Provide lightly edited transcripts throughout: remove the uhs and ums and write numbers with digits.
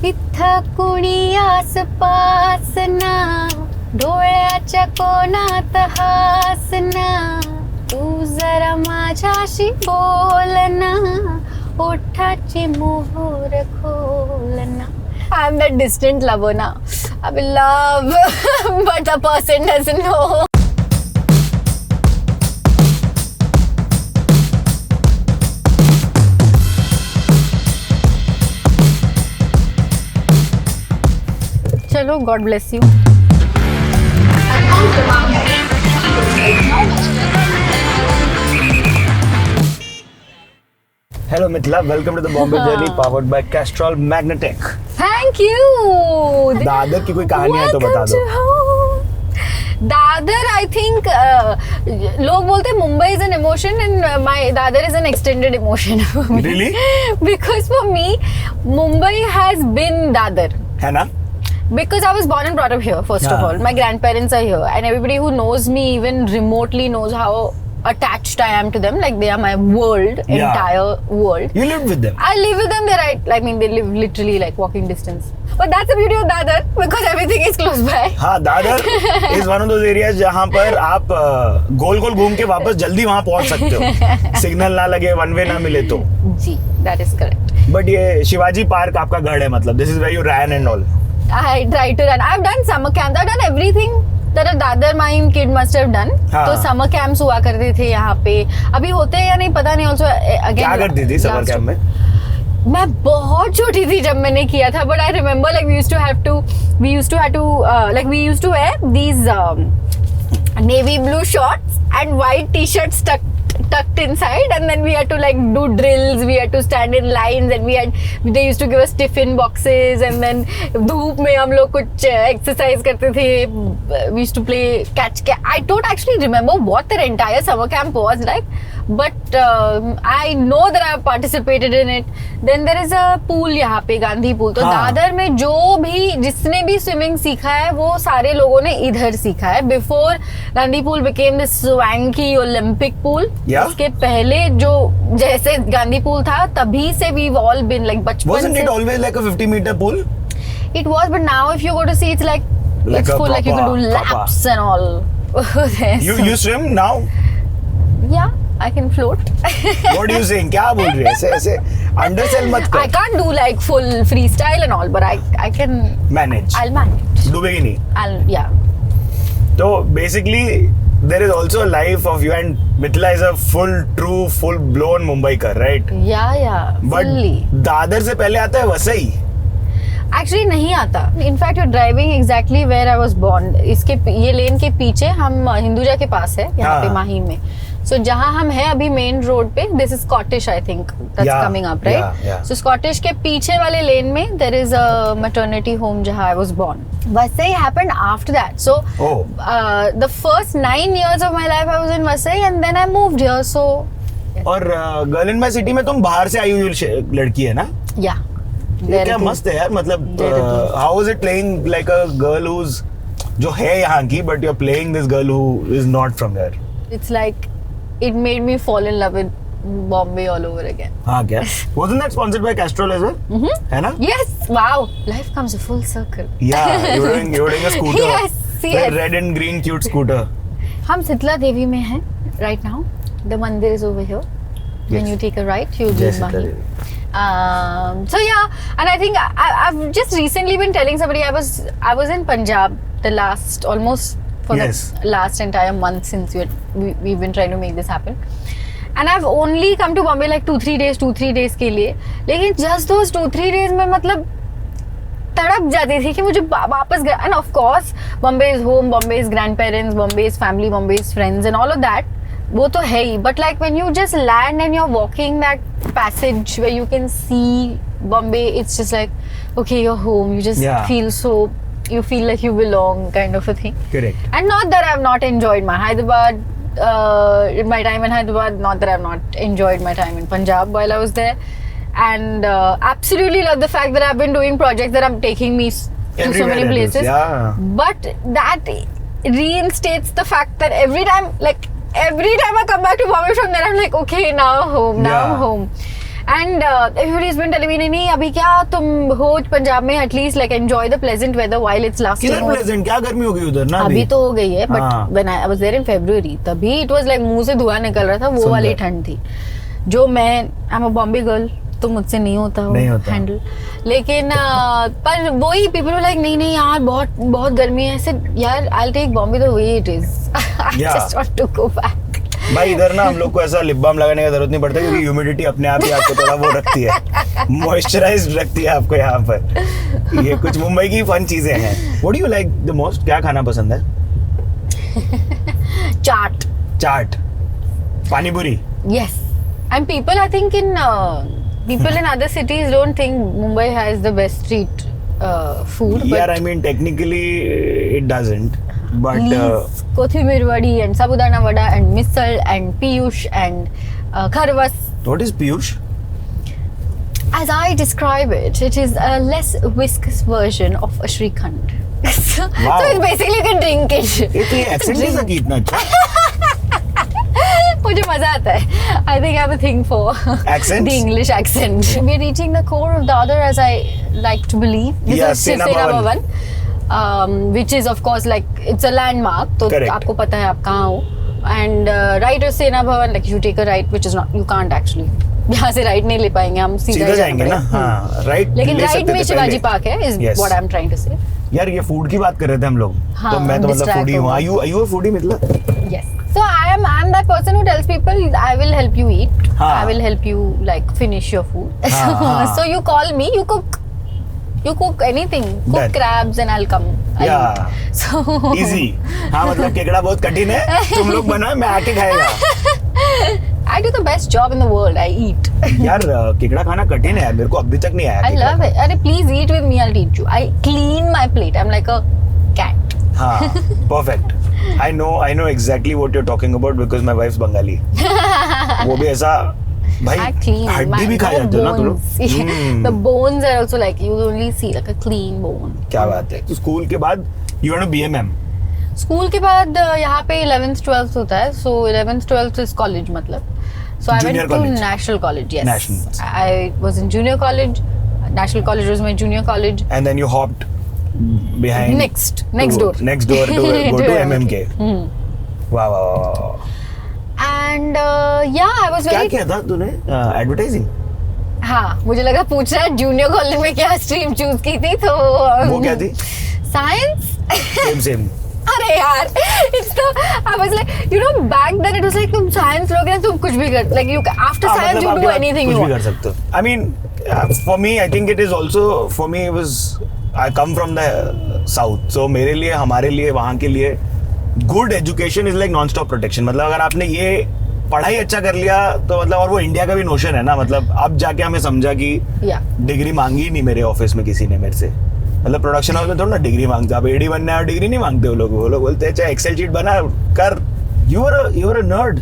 इथं कुणी आसपास ना, डोळ्याच्या कोणात हासना, तू जरा माझ्याशी बोल ना, ओठाची मोहर खोलना. I'm that distant lover now. I will love, but the person doesn't know. Chalo, God bless you. Hello Mithila, welcome to the Bombay Journey powered by Castrol MAGNATEC. Thank you. Dadar की कोई कहानी है तो बता दो. दादर, I think लोग बोलते हैं Mumbai is an emotion and my Dadar is an extended emotion for me. Really? Because for me, Mumbai has been Dadar. है ना? Because I was born and brought up here, first of all. My grandparents are here, and everybody who knows me even remotely knows how attached I am to them. Like, they are my world, entire world. You lived with them? I live with them. They're right. I mean, they live literally like walking distance. But that's the beauty of Dadar, because everything is close by. हाँ, Dadar is one of those areas जहाँ पर आप गोल गोल घूम के वापस जल्दी वहाँ पहुँच सकते हो. सिग्नल ना लगे, वन वे ना मिले तो. जी, that is correct. But ये शिवाजी पार्क आपका गढ़ है, मतलब this is where you ran and all. I try to run. I've done summer camps. I've done everything that a Dadar mime kid must have done. तो summer camps हुआ करते थे यहाँ पे. अभी होते हैं या नहीं पता नहीं. Also again. क्या करती थी summer camp में? मैं बहुत छोटी थी जब मैंने किया था. But I remember like we used to have to wear these navy blue shorts and white t-shirts tucked inside, and then we had to like do drills, we had to stand in lines, and they used to give us tiffin boxes, and then धूप में हम लोग कुछ exercise करते थे. We used to play catch. I don't actually remember what their entire summer camp was like, but I know that I have participated in it. Then there is a pool यहाँ पे, Gandhi pool. तो दादर में जिसने भी swimming सीखा है वो सारे लोगों ने इधर सीखा है. Before Gandhi pool became this swanky Olympic pool. उसके पहले जो जैसे गांधी pool था तभी से we've all been like बचपन. Wasn't it always like a 50-meter pool? It was, but now if you go to see, it's like it's full, like you can do laps and all. You swim now? Yeah, I can float. What are you saying? क्या बोल रही है? ऐसे undersell मत कर. I can't do like full freestyle and all, but I can manage. I'll manage. डूबेगी नहीं. Yeah. So basically, there is also a life of you, and Mithila is a full blown Mumbaikar, right? Yeah. But fully. Dadar से पहले आता है Vasai. Actually नहीं आता. In fact, you're driving exactly where I was born. ये लेन के पीछे हम हिंदुजा के पास है, यहाँ पे माही में. So जहाँ हम हैं अभी मेन रोड पे, this is Scottish, I think that's coming up, right? Yeah. So Scottish के पीछे वाले लेन में there is a maternity home जहाँ I was born. Vasai happened after that. So the first 9 years of my life I was in Vasai, and then I moved here. So और girl in my city में तुम बाहर से आई हुई लड़की है ना? Yeah. ये क्या मस्त है यार. मतलब how was it playing like a girl who's जो है यहाँ की, but you're playing this girl who is not from there? It's like it made me fall in love with Bombay all over again. हाँ क्या? Wasn't that sponsored by Castrol as well? है ना? Yes. Wow. Life comes a full circle. Yeah, you're doing a scooter. Yes. That red and green cute scooter. हम शीतला देवी में हैं right now. The mandir is over here. When you take a right, you'll be in Mahi. So yeah, and I think I've just recently been telling somebody I was in Punjab the last the last entire month since we've been trying to make this happen, and I've only come to Bombay like 2-3 days के लिए. लेकिन just those 2-3 days में मतलब तड़प जाती थी कि मुझे वापस and of course Bombay is home, Bombay is grandparents, Bombay is family, Bombay is friends and all of that. वो तो है ही, but like when you just land and you're walking that passage where you can see Bombay, it's just like, okay, you're home. You just you feel like you belong, kind of a thing. Correct. And not that I've not enjoyed my Hyderabad, my time in Hyderabad, not that I've not enjoyed my time in Punjab while I was there. And absolutely love the fact that I've been doing projects that are taking me to so many places. Yeah. But that reinstates the fact that every time I come back to Bombay from there, I'm like, okay, now I'm home. And everybody's been telling me, नहीं अभी क्या तुम हो पंजाब में, at least like enjoy the pleasant weather while it's lasting. किधर pleasant? क्या गर्मी हो गई उधर ना? अभी तो हो गई है, but when I was there in February, तभी it was like मुंह से धुआं निकल रहा था, वो वाली ठंड थी जो I'm a Bombay girl, तो मुझसे नहीं होता हैंडल. लेकिन पर वही people were like नहीं यार बहुत गर्मी है ऐसे. यार I'll take Bombay the way it is. I just want to go back. भाई इधर ना हम लोग को ऐसा लिप बाम लगाने की जरूरत नहीं पड़ता क्योंकि ह्यूमिडिटी अपने आप ही आपको थोड़ा वो रखती है, मॉइस्चराइज्ड रखती है आपको यहाँ पर. ये कुछ मुंबई की फन चीजें हैं. What do you like the most? क्या खाना पसंद है? चाट, पानी पूरी. Yes, and people I think in other cities don't think Mumbai has the best street food. Yeah, I mean technically it doesn't. But Kothimir vadi and sabudana vada and misal and piyush and kharvas. What is piyush? As I describe it, it is a less viscous version of a Shrikhand. Wow. So it's basically you can drink it. ये accent कैसा की इतना अच्छा? मुझे मजा आता है. I think I have a thing for accents? The English accent. We are reaching the core of Dadar, as I like to believe. This is Sena Bhavan. Which is of course like it's a landmark, तो आपको पता है आप कहाँ हो. And right of Sena Bhavan, like you take a right, which is not, you can't actually. यहाँ से right नहीं ले पाएंगे हम, सीधा जाएंगे ना. हाँ, right. लेकिन right में शिवाजी पार्क है, is what I'm trying to say. यार ये फूड की बात कर रहे थे हम लोग. तो मैं तो मतलब फूडी हूँ. Are you a foodie Mithila? Yes. So I'm that person who tells people I will help you eat. I will help you like finish your food. So you call me, you cook anything, cook crabs and I'll come. Yeah. So easy. हाँ मतलब केकड़ा बहुत कठिन है, तुम लोग बनाओ मैं आके खाएगा. I do the best job in the world. I eat. यार केकड़ा खाना कठिन है, मेरे को अभी तक नहीं आया. I love it. अरे please eat with me, I'll teach you. I clean my plate. I'm like a cat. हाँ, perfect. I know exactly what you're talking about because my wife's Bengali. वो भी ऐसा भाई हड्डी भी खा जाते हो ना तुम लोग. The bones are also like you only see like a clean bone. क्या बात है. तो स्कूल के बाद you went to BMM. School के बाद यहाँ पे 11th 12th होता है, so 11th 12th is college मतलब. So I went to National College. Yes. National. I was in junior college. National College was my junior college. And then you hopped behind. Next door to go to MMK. Wow. And yeah, I was very. क्या किया था तूने? Advertising. हाँ, मुझे लगा पूछ रहा है जूनियर कॉलेज में क्या स्ट्रीम चूज की थी, तो वो क्या थी? साइंस. Same. अरे यार, it's the I was like, you know, back then it was like तुम साइंस लोगे ना तुम कुछ भी कर, like you after science you do anything you want. कुछ भी कर सकते हो. I mean, for me I think it is also for me it was I come from the south, so मेरे लिए हमारे लिए वहाँ के लिए good education is like non-stop protection. मतलब अगर आपने ये पढ़ाई अच्छा कर लिया तो मतलब, और वो इंडिया का भी नोशन है ना, मतलब अब जाके हमें समझा कि डिग्री मांगी नहीं मेरे ऑफिस में किसी ने मेरे से. मतलब प्रोडक्शन हाउस में थोड़ा ना डिग्री मांगते, आप एडी बनना है और डिग्री नहीं मांगते. वो लोग बोलते हैं चाहे एक्सेल शीट बना कर. You were a nerd.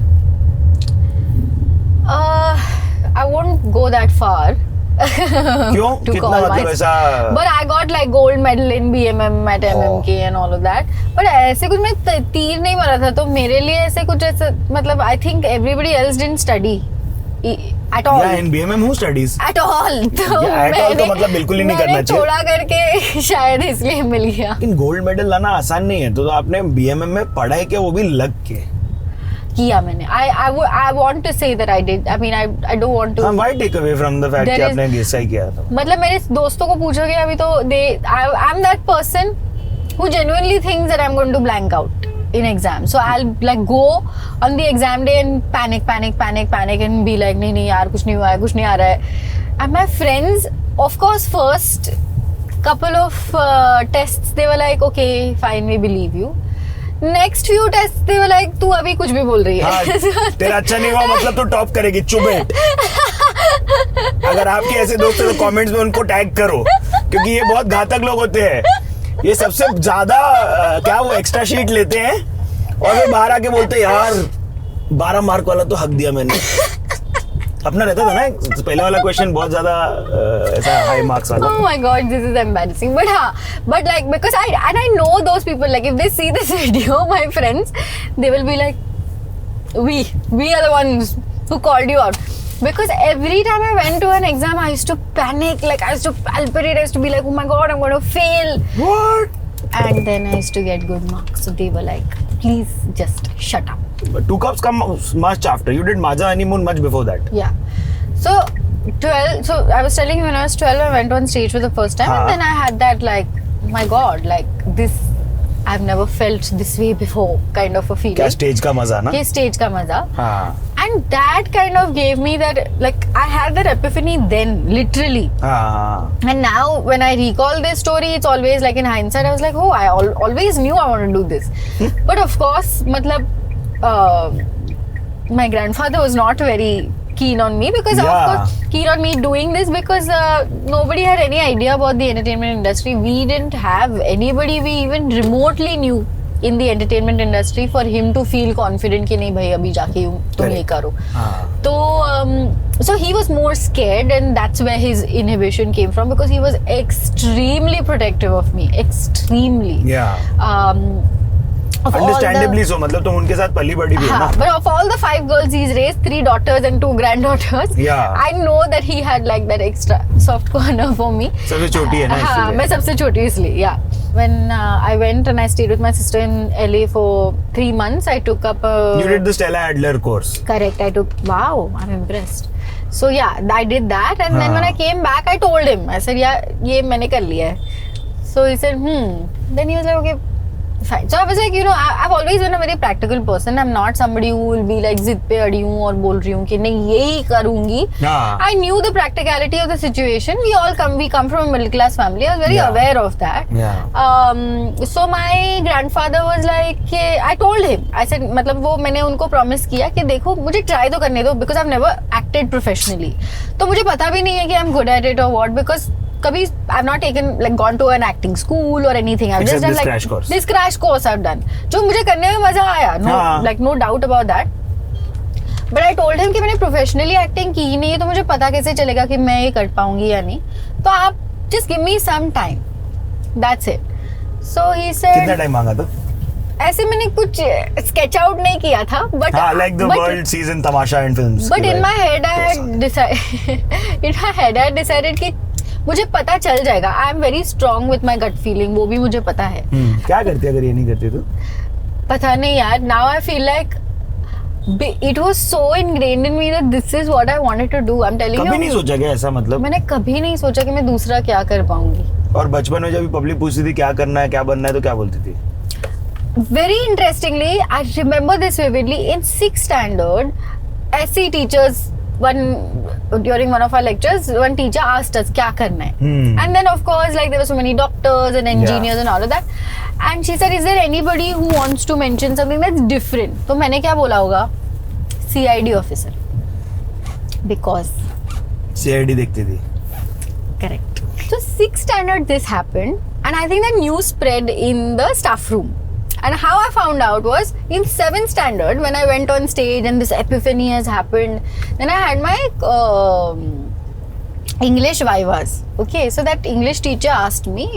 I won't go that far. क्यों? कितना मतलब ऐसा? But I got like gold medal in BMM at MMK and all of that. But ऐसे कुछ मैं तीर नहीं मारा था, तो मेरे लिए ऐसे कुछ ऐसा मतलब I think everybody else didn't study at all. Yeah, in BMM who studies? At all. तो at all तो मतलब बिल्कुल ही नहीं करना चाहिए. थोड़ा करके शायद इसलिए मिल गया. लेकिन गोल्ड मेडल लाना आसान नहीं है, तो आपने BMM में पढ़ाई के वो भी लग के किया मैंने. I want to say that I did. I mean I don't want to. Why take away from the fact कि आपने हिस्सा ही किया था? मतलब मेरे दोस्तों को पूछोगे अभी तो I'm that person who genuinely thinks that I'm going to blank out in exam. So I'll like go on the exam day and panic and be like नहीं यार कुछ नहीं आ रहा है. And my friends, of course, first couple of tests they were like okay fine we believe you. Next few tests they were like तू अभी कुछ भी बोल रही है. हाँ, तेरा अच्छा नहीं हुआ मतलब तू टॉप करेगी, चुप. अगर आपके ऐसे दोस्त हैं तो कमेंट्स में उनको टैग करो, क्योंकि ये बहुत घातक लोग होते हैं. ये सबसे ज्यादा क्या वो एक्स्ट्रा शीट लेते हैं और फिर बाहर आके बोलते हैं यार 12 मार्क वाला तो हक दिया मैंने. अपना रहता था ना पहले वाला क्वेश्चन बहुत ज्यादा ऐसा हाई मार्क्स वाला. Oh my god, this is embarrassing. But like because I know those people, like if they see this video, my friends, they will be like we are the ones who called you out. Because every time I went to an exam, I used to panic, like I used to palpitate, I used to be like, oh my god, I'm going to fail. What? And then I used to get good marks. So they were like, please just shut up. But 2 cups come much after. You did Maza honeymoon much before that. Yeah. So 12, so I was telling you when I was 12, I went on stage for the first time. And then I had that like, my god, like this, I've never felt this way before kind of a feeling. क्या stage का मजा ना? क्या stage का मजा. हाँ. And that kind of gave me that, like, I had that epiphany then, literally. And now, when I recall this story, it's always like in hindsight, I was like, oh, I always knew I wanted to do this. But of course, my grandfather was not very keen on me because, of course, keen on me doing this because nobody had any idea about the entertainment industry. We didn't have anybody we even remotely knew in the entertainment industry for him to feel confident कि नहीं भाई अभी जाके तुम ये करो. तो so he was more scared and that's where his inhibition came from because he was extremely protective of me, extremely. Understandably so, मतलब तुम उनके साथ पली बड़ी भी हो ना. But of all the 5 girls he's raised, 3 daughters and 2 granddaughters, I know that he had like that extra soft corner for me. सबसे छोटी है ना इसलिए. हाँ, मैं सबसे छोटी इसलिए. When I went and I stayed with my sister in LA for 3 months, I took up a... You did the Stella Adler course. Correct. I took... Wow, I'm impressed. So yeah, I did that and then when I came back, I told him. I said, yeah, ये मैंने कर लिया है. So he said, Then he was like, okay, fine. So I was like, you know, I've always been a very practical person. I'm not somebody who will be like जिद पे अड़ी हूँ और बोल रही हूँ कि नहीं यही करूँगी. I knew the practicality of the situation. We come from a middle class family. I was very aware of that. So my grandfather was like, I told him. I said, मतलब वो मैंने उनको promise किया कि देखो मुझे try तो करने दो because I've never acted professionally. तो मुझे पता भी नहीं है कि I'm good at it or what because कभी I've not taken like gone to an acting school or anything. I've just done like this crash course I've done. जो मुझे करने में मजा आया, no doubt about that. But I told him कि मैंने professionally acting की ही नहीं है तो मुझे पता कैसे चलेगा कि मैं ये कर पाऊंगी या नहीं. तो आप just give me some time. That's it. So he said. कितना टाइम मांगा था? ऐसे मैंने कुछ sketch out नहीं किया था. But like the world sees in Tamasha and films. But in my head I had decided कि मुझे पता चल जाएगा. I am very strong with my gut feeling. वो भी मुझे पता है. क्या करती अगर ये नहीं करती तो? पता नहीं यार. Now I feel like it was so ingrained in me that this is what I wanted to do. I am telling you. कभी नहीं सोचा क्या ऐसा? मतलब मैंने कभी नहीं सोचा कि मैं दूसरा क्या कर पाऊंगी. और बचपन में जब पब्लिक पूछती थी क्या करना है क्या बनना है तो क्या बोलती थी? Very interestingly, I remember this vividly. In 6th standard, ऐसे teachers during one of our lectures, one teacher asked us क्या करना है. And then of course like there were so many doctors and engineers and all of that. And she said, is there anybody who wants to mention something that's different? तो मैंने क्या बोला होगा? CID officer. Because CID देखती थी. Correct. So 6th standard this happened and I think that news spread in the staff room. And how I found out was in 7th standard when I went on stage and this epiphany has happened. Then I had my English vivas. Okay, so that English teacher asked me,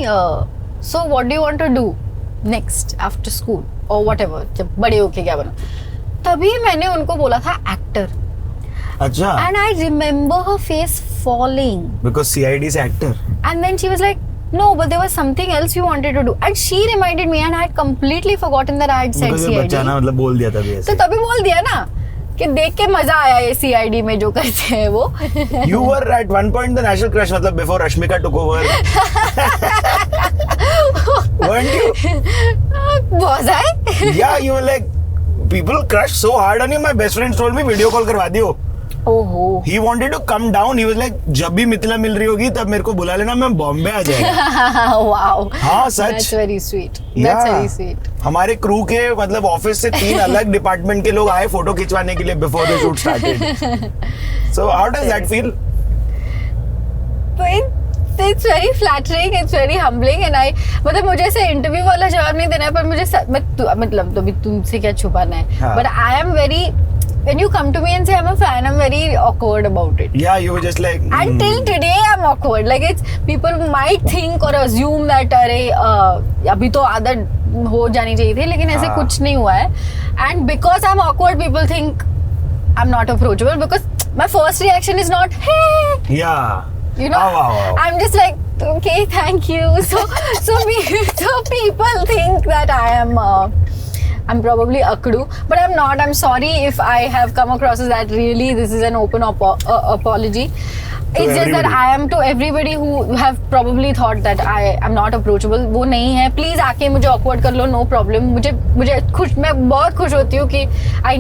so what do you want to do next after school or whatever? जब बड़े होके क्या बना? तभी मैंने उनको बोला था actor. अच्छा. And I remember her face falling. Because CID is actor. And then she was like, no, but there was something else you wanted to do. And she reminded me and I had completely forgotten that I had said CID. बच्चा ना मतलब बोल दिया तभी ऐसे. तो तभी बोल दिया ना कि देख के मजा आया ये CID में जो करते हैं वो. You were at one point the national crush मतलब before Rashmika took over. Weren't you? Was I? Yeah, you were like people crushed so hard on you. My best friend told me video call करवा दियो. Oh. He wanted to come down. He was like, जब भी मिथिला मिल रही होगी तब मेरे को बुला लेना मैं बॉम्बे आ जाएगा. Wow. हाँ सच. That's very sweet. That's very sweet. हमारे क्रू के मतलब ऑफिस से 3 अलग डिपार्टमेंट के लोग आए फोटो खिंचवाने के लिए before the shoot started. So how does that feel? It's very flattering, it's very humbling and I मतलब मुझे ऐसे इंटरव्यू वाला जवाब नहीं देना है पर मुझे मतलब तो भी तुमसे क्या छुपाना है. But I am very when you come to me and say I'm a fan, I'm very awkward about it. Yeah, you were just like. Until today, I'm awkward. Like it's people might think or assume that अरे अभी तो आदत हो जानी चाहिए थी, लेकिन ऐसे कुछ नहीं हुआ है. And because I'm awkward, people think I'm not approachable because my first reaction is not, hey, Yeah. you know, Wow. I'm just like, okay, thank you. So people think that I'm probably akdu, but I'm not. I'm sorry if I have come across as that. Really, this is an open apology. It's just that I am to everybody who have probably thought that I am not approachable. वो नहीं है. Please आके मुझे awkward कर लो, no problem. मुझे खुश, मैं बहुत खुश होती हूँ कि I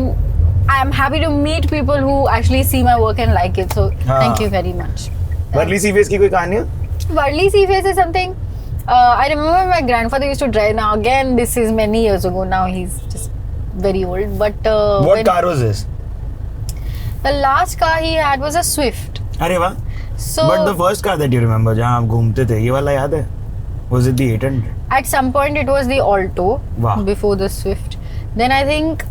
am happy to meet people who actually see my work and like it. So thank you very much. Worli sea face की कोई कहानी है? Worli sea face is something. I remember my grandfather used to drive. Now again, this is many years ago. Now he's just very old. But What car was this? The last car he had was a Swift. अरे वाह. So But the first car that you remember, जहाँ आप घूमते थे, ये वाला याद है? Was it the 800? at some point it was the Alto Wow. before the Swift. Then I think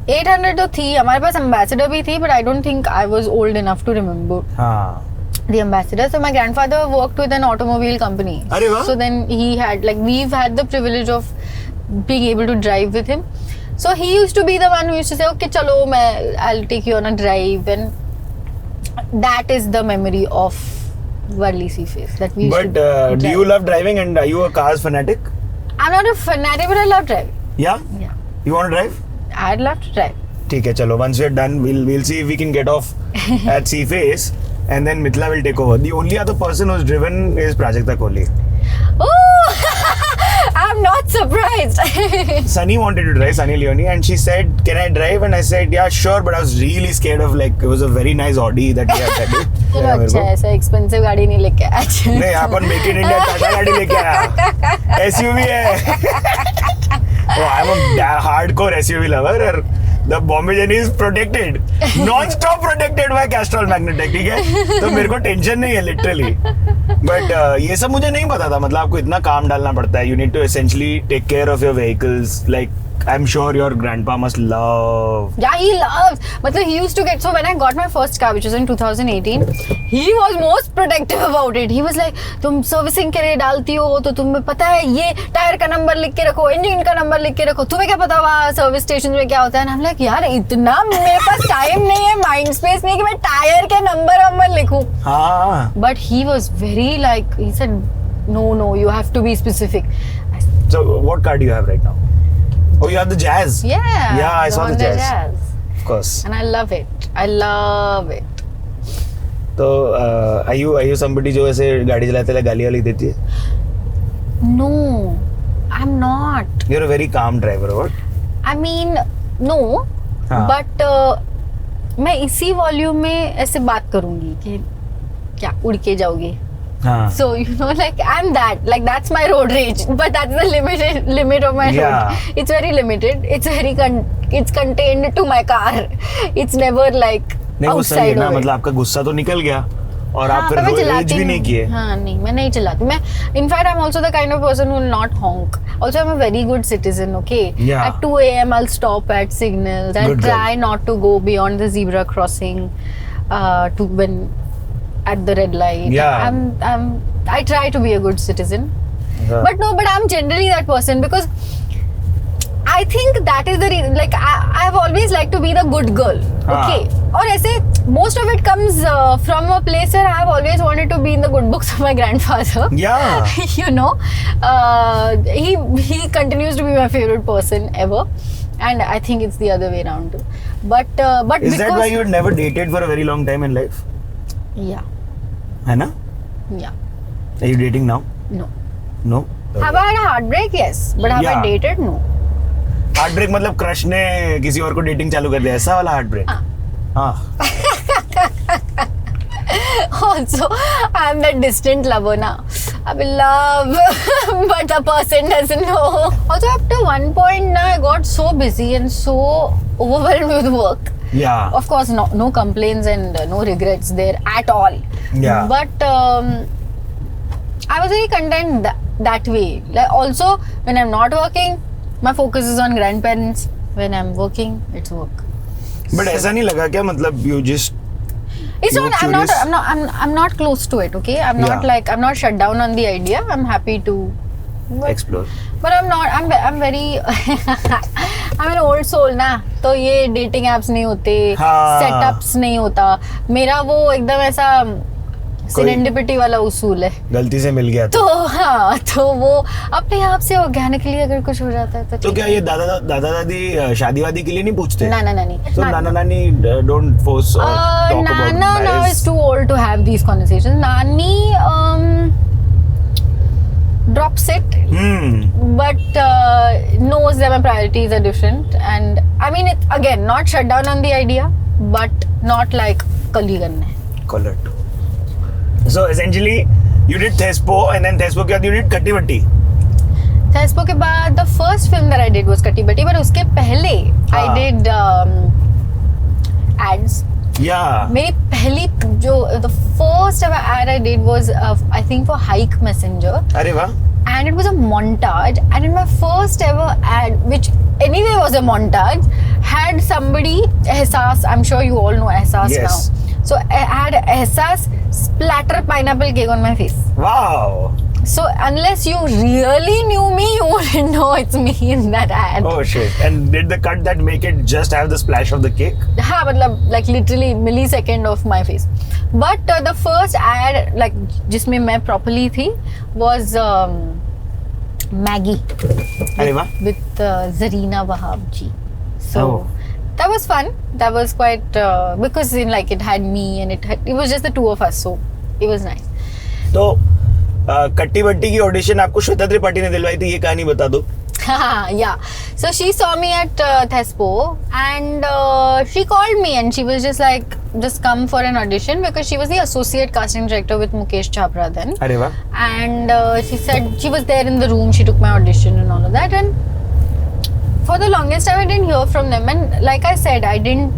800 तो थी. हमारे पास Ambassador भी थी, but I don't think I was old enough to remember हाँ. the Ambassador. So my grandfather worked with an automobile company. अरे वाह. So then he had, like, we've had the privilege of being able to drive with him. So he used to be the one who used to say, okay, chalo, I'll take you on a drive. And that is the memory of Worli Sea Face that we used But to do you love driving and are you a cars fanatic? I'm not a fanatic, but I love driving. Yeah? Yeah. You want to drive? I'd love to drive. ठीक है चलो. Once we're done, we'll see if we can get off at Sea Face. And then Mithila will take over. The only other person who's driven is Prajakta Kohli. Oh, I'm not surprised. Sunny wanted to drive, Sunny Leone, and she said, "Can I drive?" And I said, "Yeah, sure." But I was really scared of, like, it was a very nice Audi that he had that day. चलो अच्छा है, ऐसा expensive गाड़ी नहीं लेके आया. नहीं, अपन make in India Tata गाड़ी लेके आया. SUV है. Oh, I'm a hardcore SUV lover. और the Bombay Journey is protected, non-stop protected by Castrol MAGNATEC. ठीक है, तो मेरे को टेंशन नहीं है literally. But ये सब मुझे नहीं पता था. मतलब आपको इतना काम डालना पड़ता है. You need to essentially take care of your vehicles. Like, I'm sure your grandpa must love. Yeah, he loves. But he used to get, so when I got my first car, which was in 2018, he was most protective about it. He was like, तुम servicing के लिए डालती हो तो तुम्हें पता है ये टायर का नंबर लिख के रखो, इंजन का नंबर लिख के रखो, तुम्हें क्या पता वहाँ सर्विस स्टेशन में क्या होता है. I'm like, यार इतना मेरे पास टाइम नहीं है, माइंड स्पेस नहीं कि मैं टायर के नंबर लिखूं. हाँ. But he was very like, he said, no, you have to be specific. So what car do you have right now? Oh, you have the Jazz. Yeah, I saw the Honda Jazz. Of course. And I love it. I love it. तो are you somebody जो ऐसे गाड़ी चलाते हुए गाली वाली देती है? No, I'm not. You're a very calm driver, what? I mean, no. हाँ. But मैं इसी वॉल्यूम में ऐसे बात करूंगी कि क्या उड़ के जाओगे. हाँ. So like I'm that, like that's my road rage, but that's the limit of my road. It's very limited. It's very it's contained to my car. It's never like नहीं वो सही है outside ना. of it. मतलब आपका गुस्सा तो निकल गया और आप हाँ, फिर पर मैं रोड चलाती भी नहीं किए. हाँ नहीं, मैं नहीं चलाती. मैं in fact I am also the kind of person who will not honk. Also, I'm a very good citizen, okay? Yeah. At 2 a.m. I'll stop at signals. I'll Good girl. try not to go beyond the zebra crossing to when at the red light. Yeah. I try to be a good citizen. Yeah. But I'm generally that person because I think that is the reason. Like I've always liked to be the good girl. Okay. और ऐसे most of it comes from a place where I've always wanted to be in the good books of my grandfather. Yeah. You know, he continues to be my favorite person ever, and I think it's the other way around too. But Is because, that why you had never dated for a very long time in life? Yeah. है ना? Yeah. Are you dating now? No. No. Have I had a heartbreak? Yes. But have I Yeah. dated? No. Heart break मतलब crush ने किसी और को dating चालू कर दिया, ऐसा वाला हार्ट ब्रेक? हाँ. Also, I'm that distant lover now. I'm in love, but the person doesn't know. Also, after one point, now I got so busy and so overwhelmed with work. Yeah. Of course, no complaints and no regrets there at all. Yeah. But I was very content that way. Like also, when I'm not working, my focus is on grandparents. When I'm working, it's work. But ऐसा नहीं लगा क्या, मतलब you just It's you not. were curious? I'm not close to it. Okay. I'm not Yeah. I'm not shut down on the idea. I'm happy to explore. But I'm not. I'm very. I'm an old soul ना, तो ये dating apps नहीं होते, setups नहीं होता, मेरा वो एकदम ऐसा सेरेंडिपिटी वाला उसूल है, गलती से मिल गया तो हाँ, तो वो अपने आप से ऑर्गेनिकली अगर कुछ हो जाता है तो क्या ये दादा दादी शादी वादी के लिए नहीं पूछते? ना so नाना नानी don't force or talk about Nana now marriage? is too old to have these conversations. Nani drops it, but knows that my priorities are different, and I mean, it again, not shut down on the idea, but not like kali karna hai. Correct. So essentially, you did Thespo, and then Thespo के बाद you did Katti Batti. Thespo के बाद the first film that I did was Katti Batti, but उसके पहले I did ads. Yeah. मेरी पहली जो the first ever ad I did was I think for Hike Messenger. अरे वाह. And it was a montage, and in my first ever ad, which anyway was a montage, had somebody Ehsas, I'm sure you all know Ehsas Yes. now. So I had Ehsas splatter pineapple cake on my face. Wow. So unless you really knew me, you wouldn't know it's me in that ad. Oh shit. And did the cut that make it just have the splash of the cake? हाँ, मतलब like literally millisecond of my face. But the first ad like जिसमें मैं properly थी was Maggie. अरे वाह. With Zarina Wahab ji. So that was fun. That was quite because in like it had me and it was just the two of us, so it was nice. तो कट्टी बट्टी की audition आपको श्वेता त्रिपाठी ने दिलवाई थी, ये कहानी बता दो. Yeah. So she saw me at Thespo and she called me and she was just like, just come for an audition because she was the associate casting director with Mukesh Chhabra then. अरे वाह. And she said she was there in the room, she took my audition and all of that, and for the longest time I didn't hear from them, and like I said, I didn't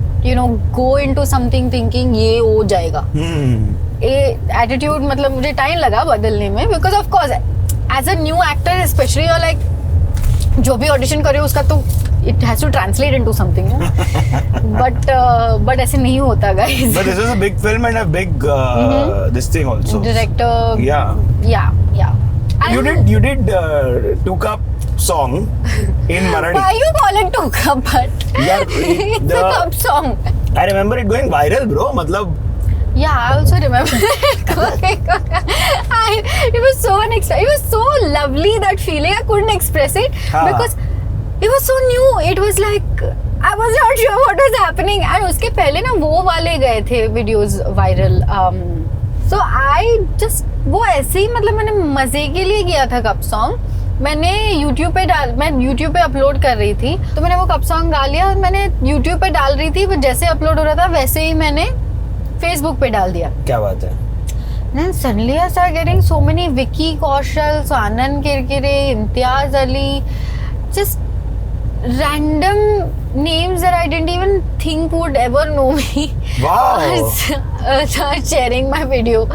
go into something thinking ये हो जाएगा. Attitude मतलब मुझे time लगा बदलने में because of course as a new actor especially you're like जो भी ऑडिशन करे उसका तो it has to translate into something, but ऐसे नहीं होता guys. But this was a big film and a big this thing also. Director. Yeah. You did Two Cup song in Marathi. Why you call it Two Cup? But it's a cup song. I remember it going viral, bro. मतलब. Yeah, I also remember it. It was so unexpected. It was so lovely, that feeling. I couldn't express it because it was so new. It was like I was not sure what was happening. And उसके पहले ना वो वाले गए थे videos viral. So I just वो ऐसे ही मतलब मैंने मजे के लिए किया था कप सॉन्ग. मैंने YouTube पे अपलोड कर रही थी, तो मैंने वो कप सॉन्ग गा लिया. मैंने YouTube पे डाल रही थी, वो जैसे अपलोड हो रहा था वैसे ही मैंने Facebook पे डाल दिया. क्या बात है. Then suddenly I started getting so many Vicky Kaushal, Anand Kirkire, Imtiaz Ali, just random names that I didn't even think would ever know me. Wow. Started sharing my video,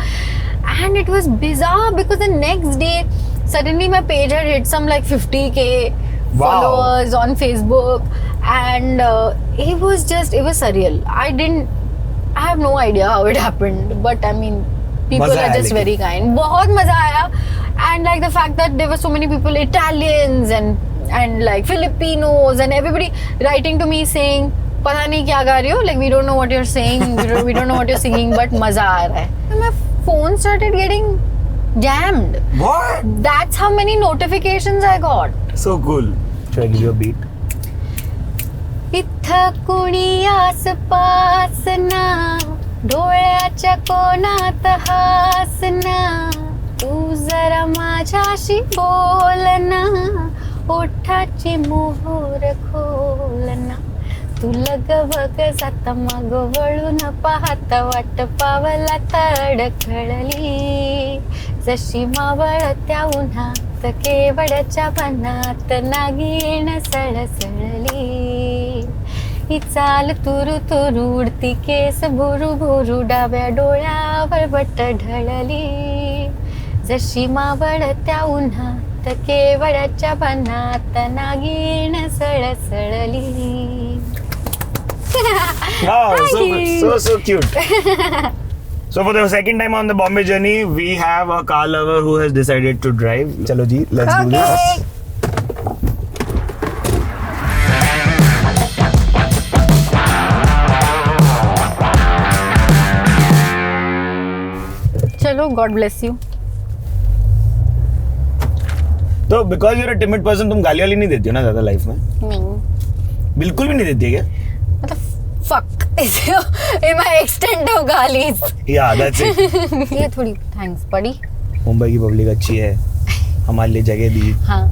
and it was bizarre because the next day suddenly my page had hit some like 50k followers on Facebook, and it was surreal. I have no idea how it happened, but I mean, people are just very kind. बहुत मजा आया, and like the fact that there were so many people, Italians and like Filipinos, and everybody writing to me saying, पता नहीं क्या गा रही हो, like we don't know what you're saying, we don't know what you're singing, but मजा आ रहा है. And my phone started getting jammed. What? That's how many notifications I got. So cool. Should I give you a beat? इथं कुणी आसपास ना, डोळ्याच्या कोणात हासना, तू जरा माझ्याशी बोल ना, ओठाची मोहर खोलना, तू लग बघ जात मग वळून पाहत वाट पावलात अडखळली, जशी मावळत्या उन्हात केवडच्या बनात नागिण सळसळली, ही चाल तुरु तुरु उडती केस भुरु भुरु, डाव्या डोळ्यावर बट ढळली, जशी मावळत्या उन्हात केवडच्या बनात Naagin सळसळली. Wow, so cute. So for the second time on the Bombay Journey, we have a car lover who has decided to drive. Chalo ji, let's do this. चलो God bless you. तो because you're a timid person तुम गाली वाली नहीं देती हो ना ज्यादा लाइफ में? नहीं, बिल्कुल भी नहीं देती है क्या? मतलब fuck in my extent of गालीज. या दैट्स इट. ये थोड़ी थैंक्स बड़ी. मुंबई की पब्लिक अच्छी है, हमारे लिए जगह दी. हाँ,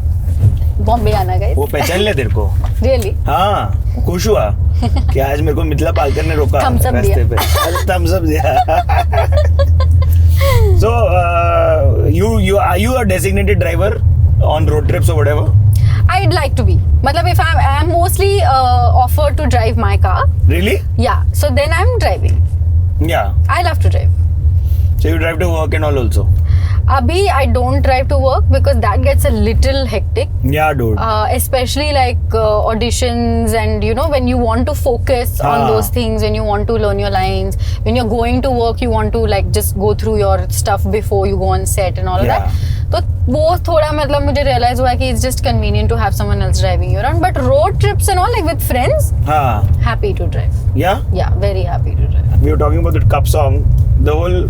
बॉम्बे आना गए. वो पहचान ले तेरे को. रियली? हाँ, खुश हुआ कि आज मेरे को मिथिला पालकर ने रोका रास्ते पे. थम्स अप दिया. So you are you a designated driver on road trips or whatever? I'd like to be. मतलब if I'm mostly offered to drive my car. Really? Yeah. So then I'm driving. Yeah. I love to drive. So you drive to work and all also? Abhi, I don't drive to work because that gets a little hectic. Yeah, dude. Especially like auditions and you know when you want to focus on those things, when you want to learn your lines, when you're going to work, you want to like just go through your stuff before you go on set and all of that. तो वो थोड़ा मतलब मुझे realize हुआ कि it's just convenient to have someone else driving you around. But road trips and all like with friends, happy to drive. Yeah? Yeah, very happy to drive. We were talking about that Cup song. The whole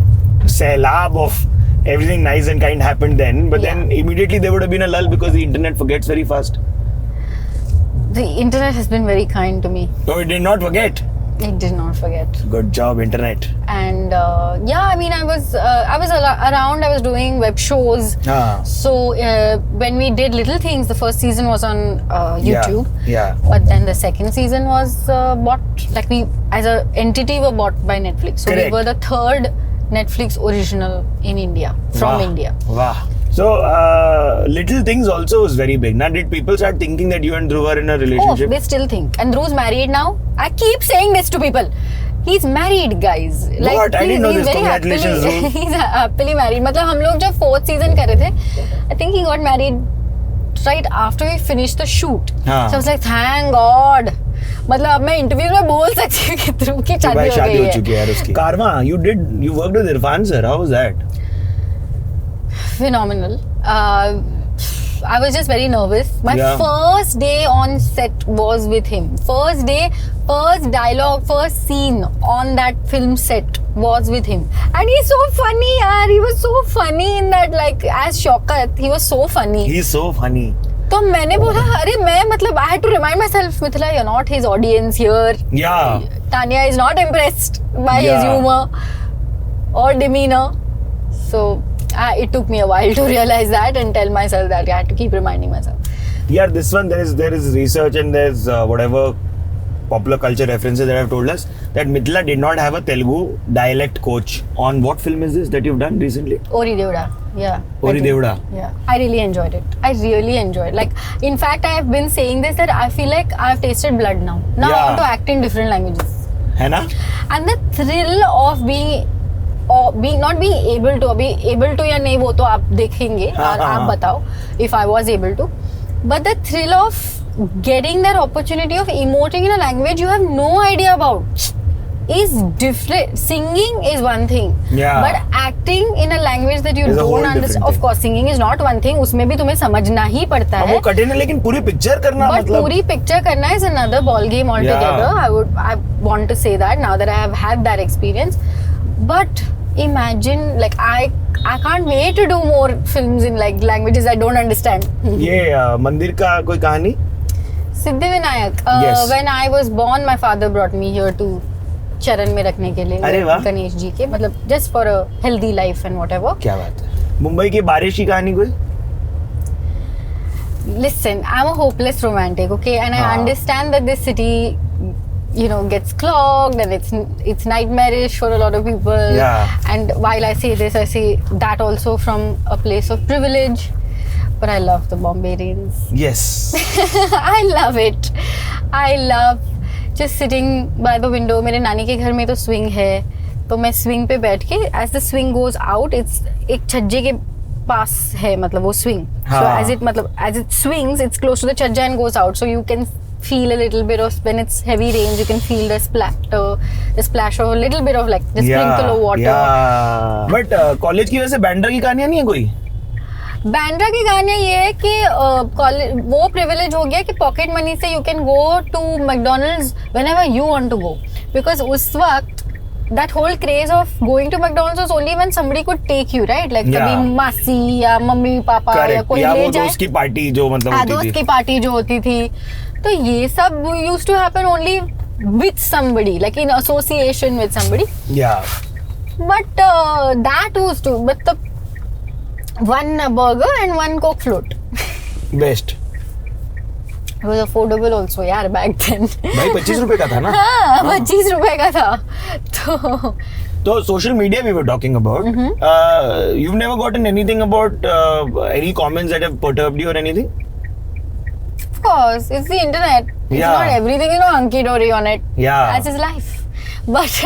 sailab of everything nice and kind happened then, but then immediately there would have been a lull because the internet forgets very fast. The internet has been very kind to me. No, it did not forget. It did not forget. Good job, internet. And yeah, I mean, I was around. I was doing web shows. So when we did Little Things, the first season was on YouTube. Yeah. But then the second season was bought. Like we, as an entity, were bought by Netflix. So Correct. we were the third Netflix original in India from India. Wow. So Little Things also was very big. Now did people start thinking that you and Dhruv are in a relationship? Oh, they still think. And Dhruv's married now. I keep saying this to people. He's married, guys. Like, what? I didn't know this. Congratulations, Dhruv. He's happily married. मतलब हम लोग जब 4th season कर रहे थे, I think he got married right after we finished the shoot. So I was like, thank God. मतलब अब मैं इंटरव्यू में बोल सकती हूँ कि ध्रुव की शादी हो चुकी है यार उसकी. Karma, you worked with Irfan sir. How was that? Phenomenal. I was just very nervous. My first day on set was with him. First day, first dialogue, first scene on that film set was with him. And he's so funny, yaar. He was so funny in that, like, as Shaukat, he was so funny. He's so funny. तो मैंने बोला अरे मैं मतलब I had to remind myself, Mithila, you're not his audience here. Yeah. Tanya is not impressed by his humor or demeanor. So it took me a while to realize that and tell myself that I had to keep reminding myself. Yeah, this one there is research and there's whatever popular culture references that have told us that Mithila did not have a Telugu dialect coach. On what film is this that you've done recently? Ori Devda. Yeah. Ori Devda. Yeah. I really enjoyed it. I really enjoyed it. Like, in fact, I have been saying this that I feel like I've tasted blood now. Now I want to act in different languages. है ना? And the thrill of being not being able to या नहीं वो तो आप देखेंगे और आप बताओ if I was able to, but the thrill of getting that opportunity of emoting in a language you have no idea about is different. Singing is one thing, but acting in a language that you don't understand, of course singing is not one thing, उसमें भी तुम्हें समझना ही पड़ता है. वो कठिन है लेकिन पूरी पिक्चर करना मतलब पूरी पिक्चर करना is another ball game altogether. I want to say that now that I have had that experience. But imagine, like, I can't wait to do more films in like languages I don't understand. ये मंदिर का कोई कहानी? Siddhivinayak. When I was born, my father brought me here to चरण में रखने के लिए गणेश जी के, मतलब just for a healthy life and whatever. क्या बात है. मुंबई की बारिश की कहानी कोई? Listen, I'm a hopeless romantic, okay, and I understand that this city, you know, gets clogged and it's nightmarish for a lot of people. Yeah. And while I say this, I say that also from a place of privilege. But I love the Bombay rains. Yes. I love it. I love just sitting by the window. मेरे नानी के घर में तो swing है, तो मैं swing पे बैठ के, as the swing goes out, it's एक छज्जे के पास है, मतलब वो swing. So as it swings, it's close to the छज्जा and goes out. So you can feel a little bit of, when it's heavy rains, you can feel the splash of a little bit of like the sprinkle of water. Yeah. But college की वजह से बैंड्रा की कहानियाँ नहीं है कोई? बैंड्रा की कहानियाँ ये है कि वो प्रिविलेज हो गया कि पॉकेट मनी से you can go to McDonald's whenever you want to go, because उस वक्त that whole craze of going to McDonald's was only when somebody could take you, right? Like Yeah. कभी मासी या mummy papa या Correct. कोई या ले वो जाए, दोस्त की पार्टी जो मतलब हाँ होती दोस्त थी. की पार्टी जो होती थी, तो ये सब used to happen only with somebody, like in association with somebody. Yeah. But that was too. But the one burger and one Coke float. Best. It was affordable also, यार back then. भाई 25 रुपए का था ना. हाँ 25 रुपए का था. तो So social media we were talking about. You've never gotten anything about any comments that have perturbed you or anything? of course, it's the internet. It's Yeah. not everything, hunky dory on it. Yeah. As is life. But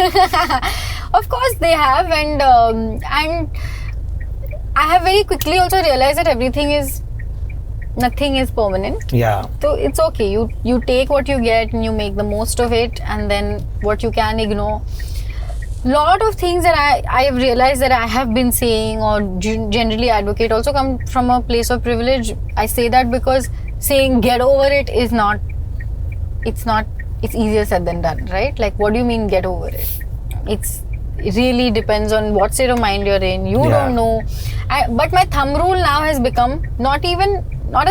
of course they have, and I have very quickly also realized that nothing is permanent. Yeah. So it's okay. You take what you get and you make the most of it, and then what you can ignore. Lot of things that I have realized that I have been saying or generally advocate also come from a place of privilege. I say that because saying get over it is not. It's easier said than done, right? Like, what do you mean get over it? It really depends on what state of mind you're in. You Yeah. don't know. But my thumb rule now has become not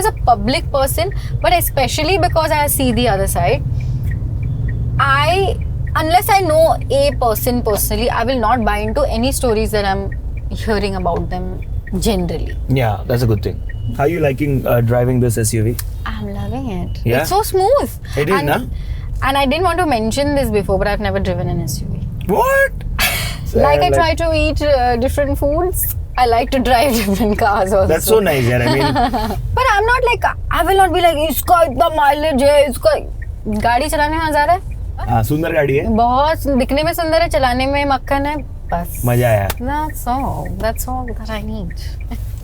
as a public person, but especially because I see the other side. Unless I know a person personally, I will not buy into any stories that I'm hearing about them generally. Yeah, that's a good thing. How are you liking driving this SUV? I'm loving it. Yeah? It's so smooth. It is, na? And I didn't want to mention this before, but I've never driven an SUV. What? Like I try to eat different foods, I like to drive different cars also. That's so nice, yeah. I mean, But I'm not like, I will not be like, इसका इतना mileage है, इसका गाड़ी चलाने में मजा है. हाँ सुंदर गाड़ी है. बहुत दिखने में सुंदर है, चलाने में मक्खन है, बस. मजा आया. That's all that I need.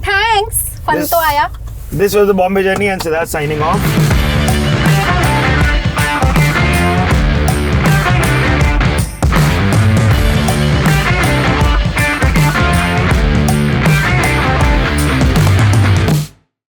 Thanks. Fun तो आया. This was the Bombay Journey and Siddharth signing off.